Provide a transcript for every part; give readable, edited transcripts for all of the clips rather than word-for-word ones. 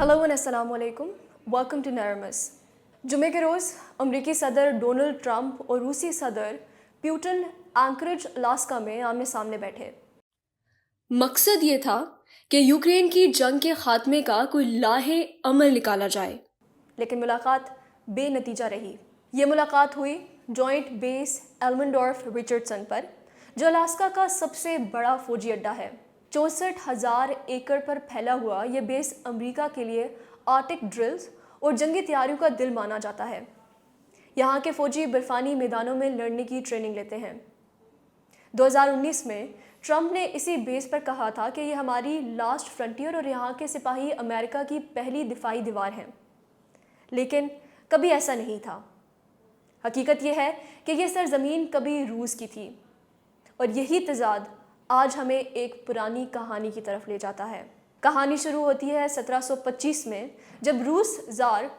Hello and अस्सलाम वालेकुम, welcome to नरमस। जुमे के रोज़ अमरीकी सदर डोनाल्ड ट्रंप और रूसी सदर प्यूटन एंकरेज अलास्का में आमने सामने बैठे। मकसद ये था कि यूक्रेन की जंग के खात्मे का कोई लाहे अमल निकाला जाए, लेकिन मुलाकात बेनतीजा रही। ये मुलाकात हुई जॉइंट बेस एल्मंडोर्फ रिचर्डसन पर, जो अलास्का का सबसे बड़ा फौजी अड्डा है। 64,000 एकड़ पर फैला हुआ ये बेस अमेरिका के लिए आर्टिक ड्रिल्स और जंगी तैयारियों का दिल माना जाता है। यहाँ के फौजी बर्फानी मैदानों में लड़ने की ट्रेनिंग लेते हैं। 2019 में ट्रंप ने इसी बेस पर कहा था कि ये हमारी लास्ट फ्रंटियर और यहाँ के सिपाही अमेरिका की पहली दिफाई दीवार हैं, लेकिन कभी ऐसा नहीं था। हकीकत यह है कि ये सरजमीन कभी रूस की थी, और यही तजाद आज हमें एक पुरानी कहानी की तरफ ले जाता है। कहानी शुरू होती है 1725 में, जब रूस ज़ार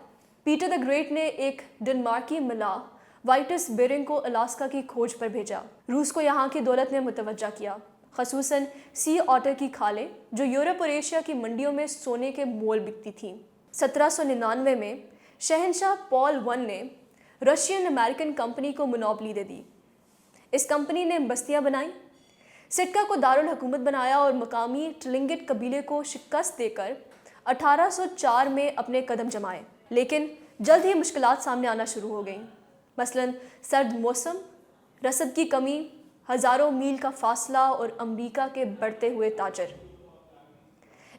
पीटर द ग्रेट ने एक डेनमार्की मलाह वाइटस बेरिंग को अलास्का की खोज पर भेजा। रूस को यहाँ की दौलत ने मुतवज्जा किया, खसूसन सी ऑटर की खालें जो यूरोप और एशिया की मंडियों में सोने के मोल बिकती थीं। 1799 में शहंशाह पॉल वन ने रशियन अमेरिकन कंपनी को मोनोपोली दे दी। इस कंपनी ने बस्तियाँ बनाई, सिटका को दारुल हुकूमत बनाया और मकामी ट्लिंगिट कबीले को शिकस्त देकर 1804 में अपने कदम जमाए। लेकिन जल्द ही मुश्किलात सामने आना शुरू हो गईं। मसलन सर्द मौसम, रसद की कमी, हज़ारों मील का फासला और अमरीका के बढ़ते हुए ताजर।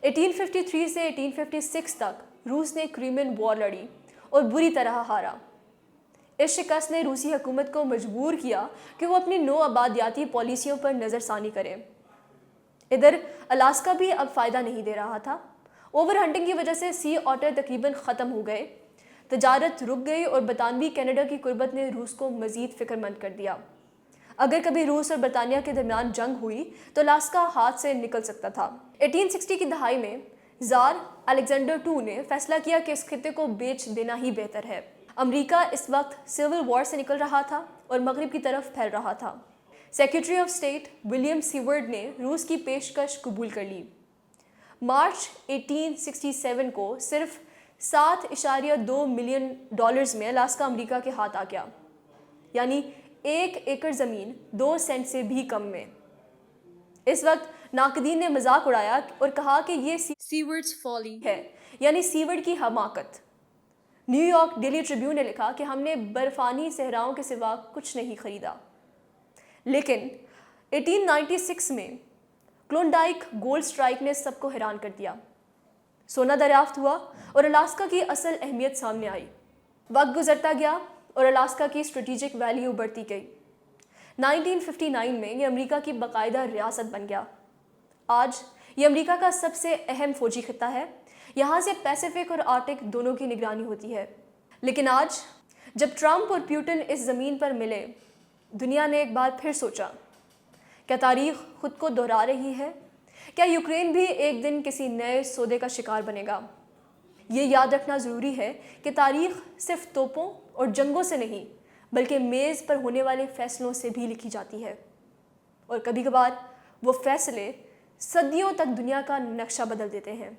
1853 से 1856 तक रूस ने क्रीमियन वॉर लड़ी और बुरी तरह हारा। इस शिकस्त ने रूसी हुकूमत को मजबूर किया कि वो अपनी नो आबादियाती पॉलिसियों पर नज़रसानी करे। इधर अलास्का भी अब फ़ायदा नहीं दे रहा था। ओवर हंटिंग की वजह से सी ऑटर तकरीबन ख़त्म हो गए, तजारत रुक गई और बरतानवी कनाडा की कुर्बत ने रूस को मज़ीद फ़िक्रमंद कर दिया। अगर कभी रूस और बरतानिया के दरमियान जंग हुई तो अलास्का हाथ से निकल सकता था। 1860 की दहाई में ज़ार अलेक्जेंडर II ने फैसला किया कि इस खित्ते को बेच देना ही बेहतर है। अमेरिका इस वक्त सिविल वॉर से निकल रहा था और मगरिब की तरफ फैल रहा था। Secretary of state William seaward ने रूस की पेशकश कबूल कर ली। मार्च 1867 को सिर्फ $7.2 मिलियन में अलास्का अमेरिका के हाथ आ गया, यानी 1 एकड़ ज़मीन 2 सेंट से भी कम में। इस वक्त नाकदीन ने मजाक उड़ाया और कहा कि ये सीवर्ड्स फॉली है, यानी सीवर्ड की हमाकत। न्यूयॉर्क डेली ट्रिब्यून ने लिखा कि हमने बर्फानी सहराओं के सिवा कुछ नहीं खरीदा। लेकिन 1896 में क्लोंडाइक गोल्ड स्ट्राइक ने सबको हैरान कर दिया। सोना दरियाफ्त हुआ और अलास्का की असल अहमियत सामने आई। वक्त गुजरता गया और अलास्का की स्ट्रेटेजिक वैल्यू बढ़ती गई। 1959 में ये अमेरिका की बाकायदा रियासत बन गया। आज ये अमेरिका का सबसे अहम फौजी खित्ता है। यहाँ से पैसिफिक और आर्टिक दोनों की निगरानी होती है। लेकिन आज जब ट्रंप और प्यूटन इस ज़मीन पर मिले, दुनिया ने एक बार फिर सोचा, क्या तारीख़ खुद को दोहरा रही है? क्या यूक्रेन भी एक दिन किसी नए सौदे का शिकार बनेगा? ये याद रखना ज़रूरी है कि तारीख़ सिर्फ तोपों और जंगों से नहीं, बल्कि मेज़ पर होने वाले फ़ैसलों से भी लिखी जाती है। और कभी कभार वो फ़ैसले सदियों तक दुनिया का नक्शा बदल देते हैं।